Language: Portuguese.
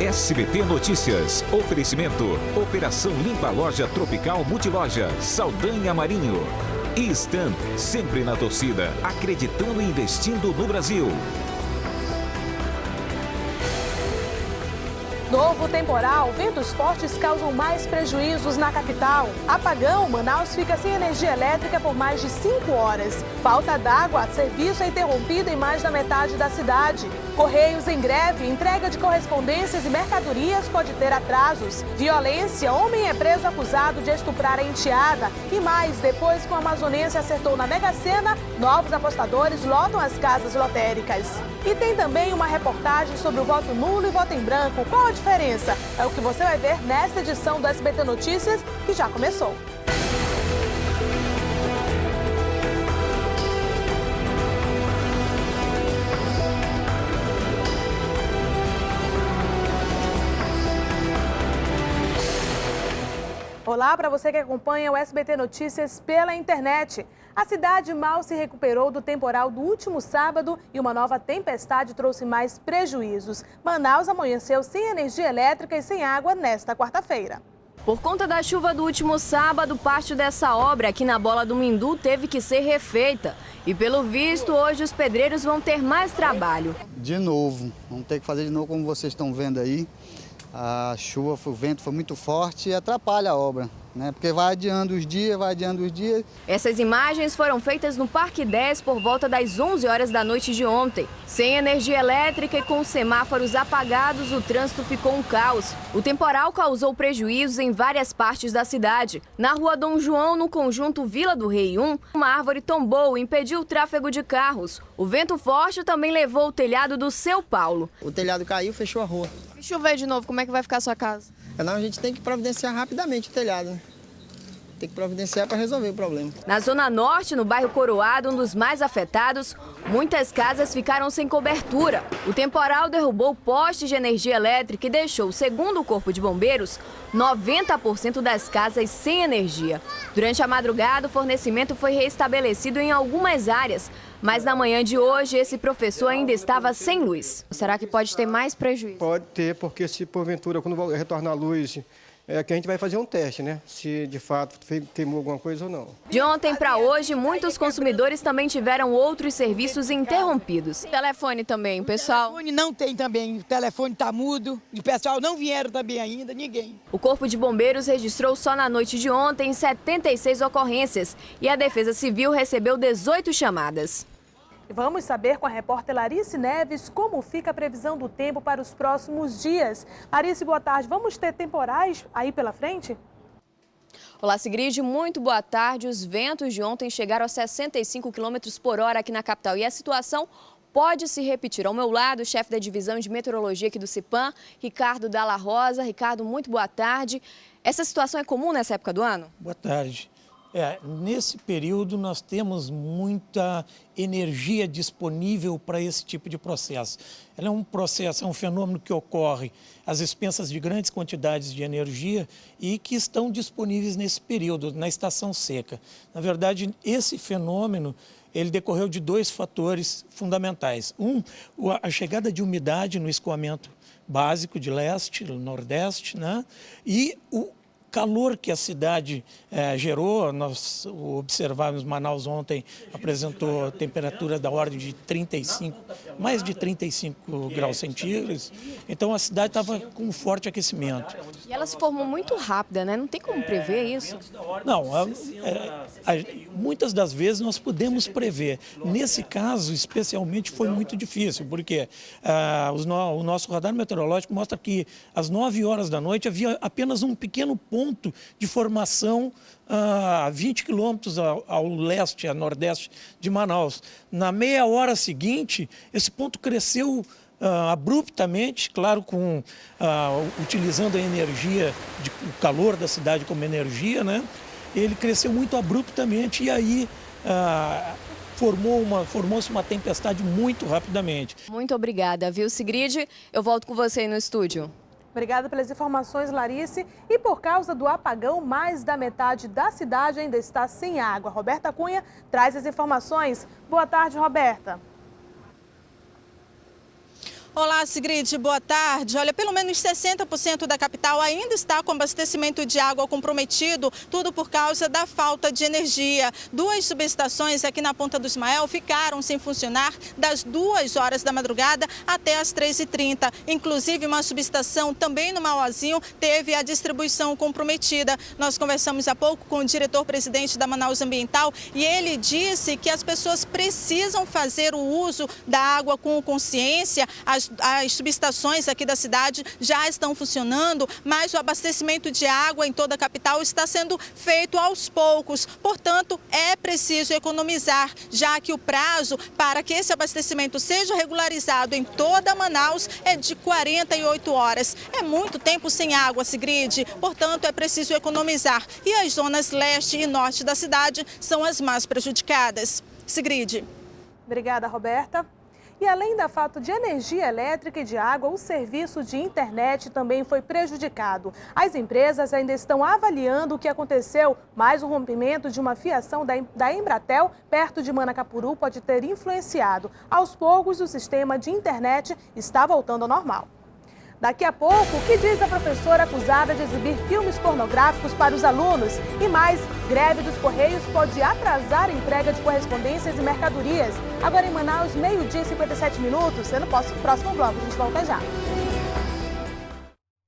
SBT Notícias. Oferecimento. Operação Limpa Loja Tropical Multiloja. Saldanha Marinho. E Stan, sempre na torcida, acreditando e investindo no Brasil. Novo temporal, ventos fortes causam mais prejuízos na capital. Apagão, Manaus fica sem energia elétrica por mais de 5 horas. Falta d'água, serviço é interrompido em mais da metade da cidade. Correios em greve, entrega de correspondências e mercadorias pode ter atrasos. Violência, homem é preso acusado de estuprar a enteada. E mais, depois que o amazonense acertou na Mega Sena, novos apostadores lotam as casas lotéricas. E tem também uma reportagem sobre o voto nulo e voto em branco. Qual a diferença? É o que você vai ver nesta edição do SBT Notícias, que já começou. Olá para você que acompanha o SBT Notícias pela internet. A cidade mal se recuperou do temporal do último sábado e uma nova tempestade trouxe mais prejuízos. Manaus amanheceu sem energia elétrica e sem água nesta quarta-feira. Por conta da chuva do último sábado, parte dessa obra aqui na Bola do Mindu teve que ser refeita. E pelo visto, hoje os pedreiros vão ter mais trabalho. De novo, vamos ter que fazer de novo como vocês estão vendo aí. A chuva, o vento foi muito forte e atrapalha a obra, né? Porque vai adiando os dias, Essas imagens foram feitas no Parque 10 por volta das 11 horas da noite de ontem. Sem energia elétrica e com os semáforos apagados, o trânsito ficou um caos. O temporal causou prejuízos em várias partes da cidade. Na rua Dom João, no conjunto Vila do Rei 1, uma árvore tombou e impediu o tráfego de carros. O vento forte também levou o telhado do Seu Paulo. O telhado caiu, fechou a rua. Se chover de novo, como é que vai ficar a sua casa? Não, a gente tem que providenciar rapidamente o telhado, né? Tem que providenciar para resolver o problema. Na Zona Norte, no bairro Coroado, um dos mais afetados, muitas casas ficaram sem cobertura. O temporal derrubou postes de energia elétrica e deixou, segundo o Corpo de Bombeiros, 90% das casas sem energia. Durante a madrugada, o fornecimento foi restabelecido em algumas áreas, mas na manhã de hoje, esse professor ainda estava sem luz. Será que pode ter mais prejuízo? Pode ter, porque se porventura, quando retornar a luz, que a gente vai fazer um teste, né? Se de fato queimou alguma coisa ou não. De ontem para hoje, muitos consumidores também tiveram outros serviços interrompidos. Telefone também, pessoal? Telefone não tem também, o telefone está mudo, o pessoal não vieram também ainda, ninguém. O Corpo de Bombeiros registrou só na noite de ontem 76 ocorrências e a Defesa Civil recebeu 18 chamadas. Vamos saber com a repórter Larice Neves como fica a previsão do tempo para os próximos dias. Larice, boa tarde. Vamos ter temporais aí pela frente? Olá, Sigrid, muito boa tarde. Os ventos de ontem chegaram a 65 km por hora aqui na capital e a situação pode se repetir. Ao meu lado, o chefe da divisão de meteorologia aqui do CIPAM, Ricardo Dalla Rosa. Ricardo, muito boa tarde. Essa situação é comum nessa época do ano? Boa tarde. Nesse período nós temos muita energia disponível para esse tipo de processo. Ela é um processo, é um fenômeno que ocorre às expensas de grandes quantidades de energia e que estão disponíveis nesse período, na estação seca. Na verdade, esse fenômeno ele decorreu de dois fatores fundamentais. A chegada de umidade no escoamento básico de leste, nordeste, né? E o calor que a cidade gerou. Nós observamos, Manaus ontem apresentou temperatura da ordem de mais de 35 graus centígrados, então a cidade estava com um forte aquecimento. E ela se formou muito rápida, né? Não tem como prever isso? Não, muitas das vezes nós podemos prever. Nesse caso, especialmente, foi muito difícil, porque o nosso radar meteorológico mostra que às 9 horas da noite havia apenas um pequeno ponto de formação a 20 quilômetros ao leste, a nordeste de Manaus. Na meia hora seguinte, esse ponto cresceu abruptamente, claro, utilizando a energia, o calor da cidade como energia, né? Ele cresceu muito abruptamente e aí formou-se uma tempestade muito rapidamente. Muito obrigada, viu, Sigrid? Eu volto com você aí no estúdio. Obrigada pelas informações, Larice. E por causa do apagão, mais da metade da cidade ainda está sem água. Roberta Cunha traz as informações. Boa tarde, Roberta. Olá, Sigrid, boa tarde. Olha, pelo menos 60% da capital ainda está com abastecimento de água comprometido, tudo por causa da falta de energia. 2 subestações aqui na Ponta do Ismael ficaram sem funcionar das 2 horas da madrugada até as 3h30. Inclusive, uma subestação também no Mauazinho teve a distribuição comprometida. Nós conversamos há pouco com o diretor-presidente da Manaus Ambiental e ele disse que as pessoas precisam fazer o uso da água com consciência. As subestações aqui da cidade já estão funcionando, mas o abastecimento de água em toda a capital está sendo feito aos poucos. Portanto, é preciso economizar, já que o prazo para que esse abastecimento seja regularizado em toda Manaus é de 48 horas. É muito tempo sem água, Sigrid. Portanto, é preciso economizar. E as zonas leste e norte da cidade são as mais prejudicadas. Sigrid. Obrigada, Roberta. E além da falta de energia elétrica e de água, o serviço de internet também foi prejudicado. As empresas ainda estão avaliando o que aconteceu, mas o rompimento de uma fiação da Embratel, perto de Manacapuru, pode ter influenciado. Aos poucos, o sistema de internet está voltando ao normal. Daqui a pouco, o que diz a professora acusada de exibir filmes pornográficos para os alunos? E mais, greve dos Correios pode atrasar a entrega de correspondências e mercadorias. Agora em Manaus, 12h57. No próximo bloco, a gente volta já.